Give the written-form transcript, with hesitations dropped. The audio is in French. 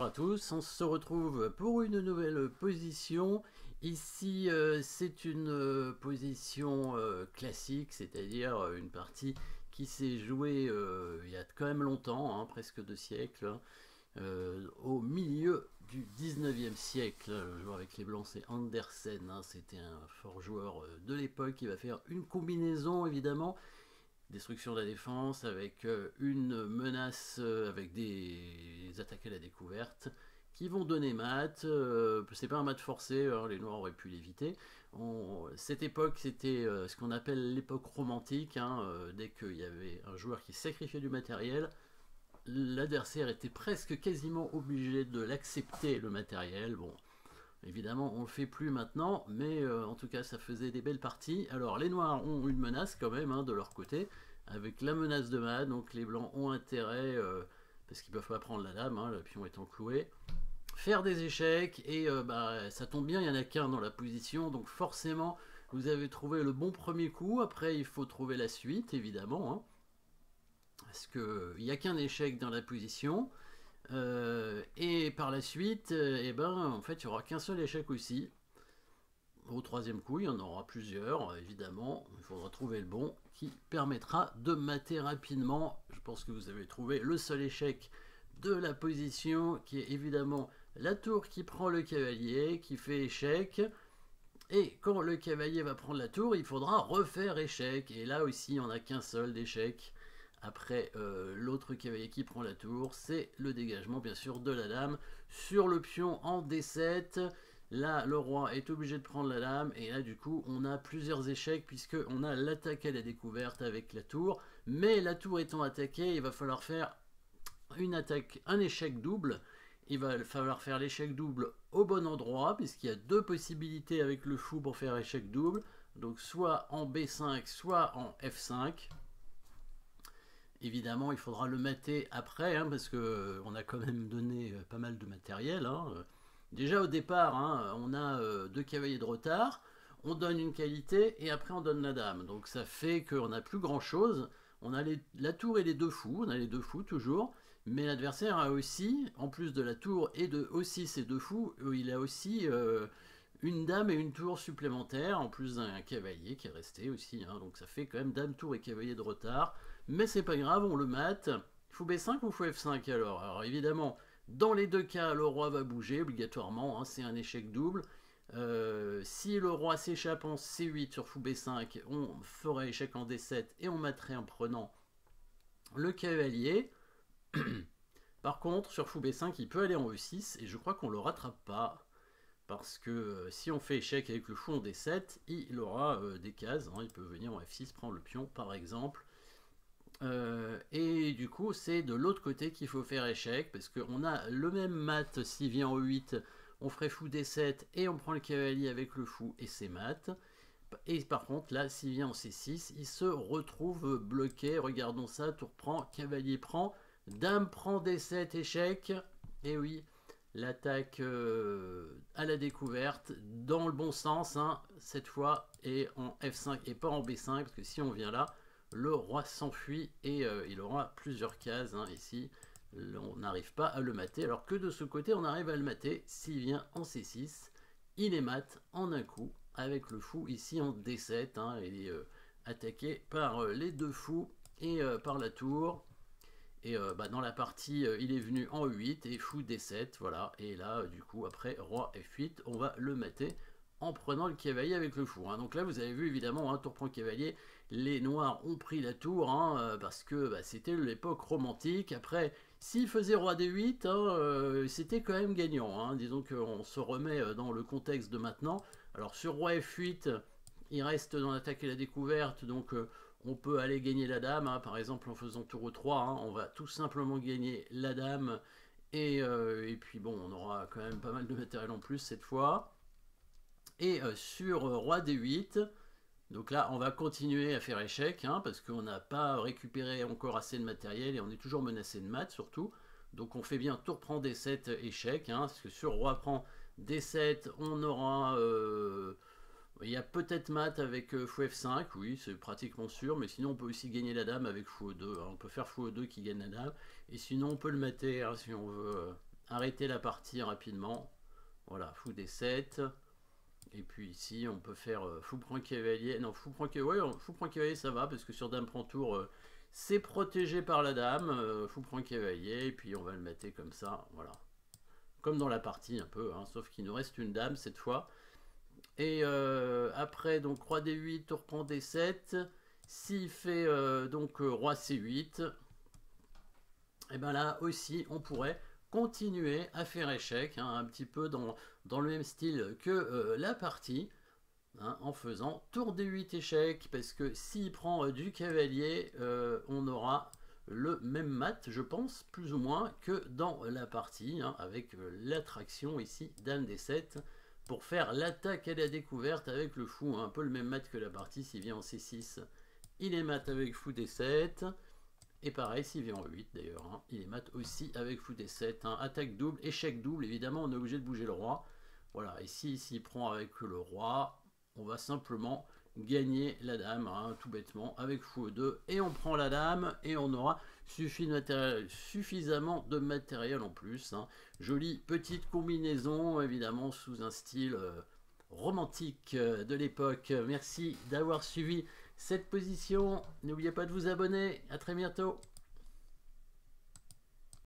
Bonjour à tous, on se retrouve pour une nouvelle position. Ici, c'est une position classique, c'est-à-dire une partie qui s'est jouée il y a quand même longtemps, hein, presque 2 siècles, hein, au milieu du 19e siècle. Le joueur avec les blancs, c'est Andersen, hein, c'était un fort joueur de l'époque qui va faire une combinaison évidemment. Destruction de la défense avec une menace avec des attaques à la découverte qui vont donner mat. C'est pas un mat forcé, hein, les noirs auraient pu l'éviter. Cette époque, c'était ce qu'on appelle l'époque romantique. Hein, dès qu'il y avait un joueur qui sacrifiait du matériel, l'adversaire était presque quasiment obligé de l'accepter, le matériel. Bon, évidemment, on le fait plus maintenant, mais en tout cas, ça faisait des belles parties. Alors, les noirs ont une menace quand même, hein, de leur côté, avec la menace de mat. Donc, les blancs ont intérêt, parce qu'ils peuvent pas prendre la dame, hein, le pion étant cloué, faire des échecs. Et ça tombe bien, il y en a qu'un dans la position, donc forcément, vous avez trouvé le bon premier coup. Après, il faut trouver la suite, évidemment, hein, parce qu'il n'y a qu'un échec dans la position. Et par la suite, en fait, il n'y aura qu'un seul échec aussi. Au troisième coup, il y en aura plusieurs, évidemment. Il faudra trouver le bon qui permettra de mater rapidement. Je pense que vous avez trouvé le seul échec de la position, qui est évidemment la tour qui prend le cavalier, qui fait échec. Et quand le cavalier va prendre la tour, il faudra refaire échec. Et là aussi, il n'y en a qu'un seul d'échec. Après l'autre cavalier qui prend la tour, c'est le dégagement bien sûr de la dame sur le pion en D7. Là, le roi est obligé de prendre la dame, et là du coup on a plusieurs échecs puisque on a l'attaque à la découverte avec la tour. Mais la tour étant attaquée, il va falloir faire une attaque, un échec double. Il va falloir faire l'échec double au bon endroit, puisqu'il y a deux possibilités avec le fou pour faire échec double. Donc soit en B5, soit en F5. Évidemment, il faudra le mater après, hein, parce qu'on a quand même donné pas mal de matériel. Hein. Déjà au départ, hein, on a 2 cavaliers de retard, on donne une qualité et après on donne la dame. Donc ça fait qu'on n'a plus grand chose. On a la tour et les 2 fous, on a les 2 fous toujours, mais l'adversaire a aussi, en plus de la tour et de aussi ces 2 fous, il a aussi une dame et une tour supplémentaires, en plus d'un cavalier qui est resté aussi. Hein. Donc ça fait quand même dame, tour et cavalier de retard. Mais c'est pas grave, on le mate. Fou B5 ou fou F5 alors? Alors évidemment, dans les deux cas, le roi va bouger obligatoirement, hein, c'est un échec double. Si le roi s'échappe en C8 sur fou B5, on ferait échec en D7 et on materait en prenant le cavalier. Par contre, sur fou B5, il peut aller en E6 et je crois qu'on le rattrape pas. Parce que si on fait échec avec le fou en D7, il aura des cases, hein, il peut venir en F6 prendre le pion par exemple. Et du coup, c'est de l'autre côté qu'il faut faire échec, parce qu'on a le même mat s'il vient en 8, on ferait fou D7 et on prend le cavalier avec le fou et c'est mat. Et par contre, là, s'il vient en C6, il se retrouve bloqué. Regardons ça, tour prend, cavalier prend, dame prend D7, échec. Et oui, l'attaque à la découverte, dans le bon sens, hein, cette fois, et en F5 et pas en B5, parce que si on vient là, le roi s'enfuit et il aura plusieurs cases. Hein, ici, on n'arrive pas à le mater, alors que de ce côté, on arrive à le mater. S'il vient en C6, il est mat en un coup, avec le fou ici en D7. Hein, il est attaqué par les 2 fous et par la tour. Et dans la partie, il est venu en 8 et fou D7, voilà. Et là, du coup, après roi F8, on va le mater en prenant le cavalier avec le fou. Hein. Donc là, vous avez vu évidemment, hein, tour prend cavalier, les noirs ont pris la tour, hein, parce que c'était l'époque romantique. Après, s'il faisait roi D8, hein, c'était quand même gagnant. Hein. Disons qu'on se remet dans le contexte de maintenant. Alors sur roi F8, il reste dans l'attaque et la découverte, donc on peut aller gagner la dame, hein, par exemple en faisant tour 3, hein, on va tout simplement gagner la dame, et puis bon, on aura quand même pas mal de matériel en plus cette fois. Et sur roi D8, donc là on va continuer à faire échec, hein, parce qu'on n'a pas récupéré encore assez de matériel et on est toujours menacé de mat surtout. Donc on fait bien tour prend D7 échec, hein, parce que sur roi prend D7 on aura... il y a peut-être mat avec fou F5, oui, c'est pratiquement sûr, mais sinon on peut aussi gagner la dame avec fou E2. Hein. On peut faire fou E2 qui gagne la dame, et sinon on peut le mater, hein, si on veut arrêter la partie rapidement. Voilà, fou D7. Et puis ici, on peut faire fou prend cavalier. Non, fou prend cavalier, ouais, fou prend cavalier, ça va, parce que sur dame prend tour, c'est protégé par la dame. Fou prend cavalier, et puis on va le mettre comme ça, voilà. Comme dans la partie un peu, hein, sauf qu'il nous reste une dame cette fois. Et après, donc roi D8, tour prend D7. S'il fait donc roi C8, et bien là aussi, on pourrait continuer à faire échec, hein, un petit peu dans le même style que la partie, hein, en faisant tour D8 échec, parce que s'il prend du cavalier, on aura le même mat, je pense, plus ou moins, que dans la partie, hein, avec l'attraction ici, dame D7, pour faire l'attaque à la découverte avec le fou, hein, un peu le même mat que la partie. S'il vient en C6, il est mat avec fou D7. Et pareil, s'il vient en 8 d'ailleurs, hein, il est mat aussi avec fou D7. Hein, attaque double, échec double, évidemment on est obligé de bouger le roi. Voilà, et s'il prend avec le roi, on va simplement gagner la dame, hein, tout bêtement, avec fou E2. Et on prend la dame, et on aura suffisamment de matériel en plus. Hein. Jolie petite combinaison, évidemment, sous un style romantique de l'époque. Merci d'avoir suivi cette position. N'oubliez pas de vous abonner. À très bientôt.